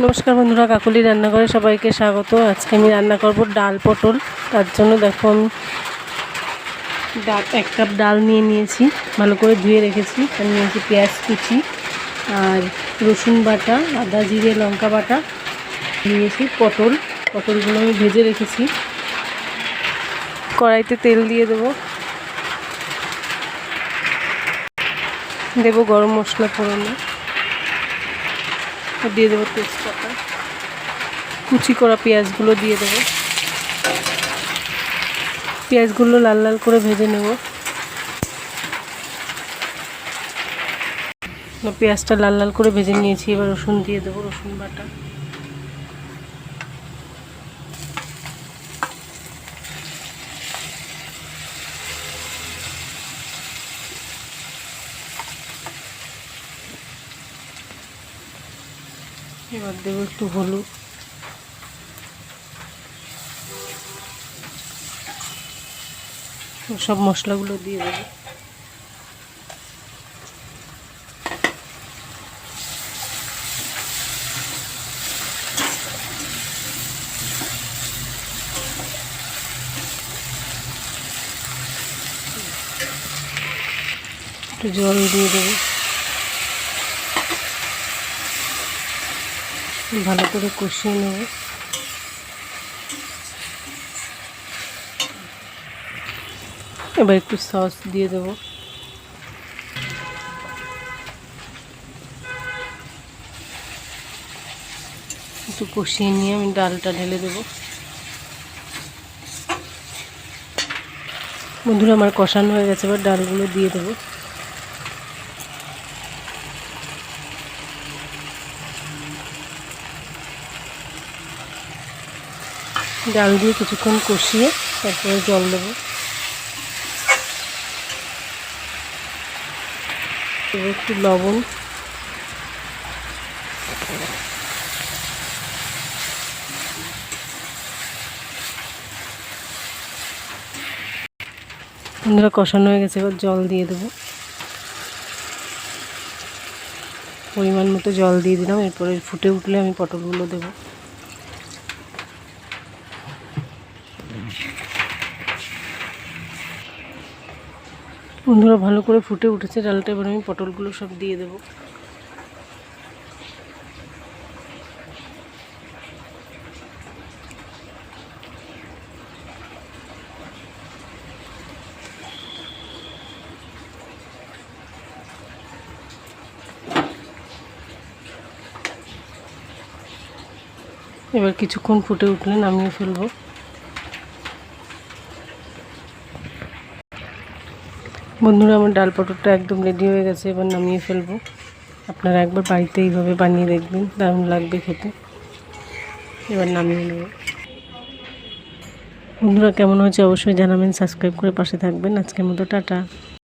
নমস্কার বন্ধুরা, কাকুলি রান্নাঘরে সবাইকে স্বাগত। আজকে আমি রান্না করব ডাল পটল। তার জন্য দেখো আমি এক কাপ ডাল নিয়েছি, ভালো করে ধুয়ে রেখেছি। আর নিয়েছি পেঁয়াজ কুচি আর রসুন বাটা, আদা জিরে লঙ্কা বাটা। নিয়েছি পটলগুলো আমি ভেজে রেখেছি। কড়াইতে তেল দিয়ে দেবো গরম মশলা ফোড়নে, দিয়ে দেবো তেজপাতা, কুচি করা পেঁয়াজগুলো দিয়ে দেবো। পেঁয়াজগুলো লাল লাল করে ভেজে নেব। পেঁয়াজটা লাল লাল করে ভেজে নিয়েছি। এবার রসুন দিয়ে দেবো, রসুন বাটা। এবার দেবো একটু হলুদ, সব মশলাগুলো দিয়ে দেবো। একটু জল দিয়ে দেবো, ভালো করে কষিয়ে নেব। এবার একটু সস দিয়ে দেবো। একটু কষিয়ে নিয়ে আমি ডালটা ঢেলে দেবো। বন্ধুরা, আমার কষানো হয়ে গেছে। এবার ডালগুলো দিয়ে দেবো। ডাল দিয়ে কিছুক্ষণ কষিয়ে তারপরে জল দেবো। একটু লবণ, বন্ধুরা কষানো হয়ে গেছে। এবার জল দিয়ে দেবো, পরিমাণ মতো জল দিয়ে দিলাম। এরপরে ফুটে উঠলে আমি পটলগুলো দেবো। বন্ধুরা ভালো করে ফুটে উঠেছে ডালটা। এবার আমি পটলগুলো সব দিয়ে দেবো। এবার কিছুক্ষণ ফুটে উঠলে নামিয়ে ফেলবো। বন্ধুরা, আমার ডাল পটলটা একদম রেডি হয়ে গেছে। এবার নামিয়ে ফেলবো। আপনারা একবার বাড়িতে এইভাবে বানিয়ে দেখবেন, দারুণ লাগবে খেতে। এবার নামিয়ে নেব। বন্ধুরা কেমন হয়েছে অবশ্যই জানাবেন, সাবস্ক্রাইব করে পাশে থাকবেন। আজকের মতো টাটা।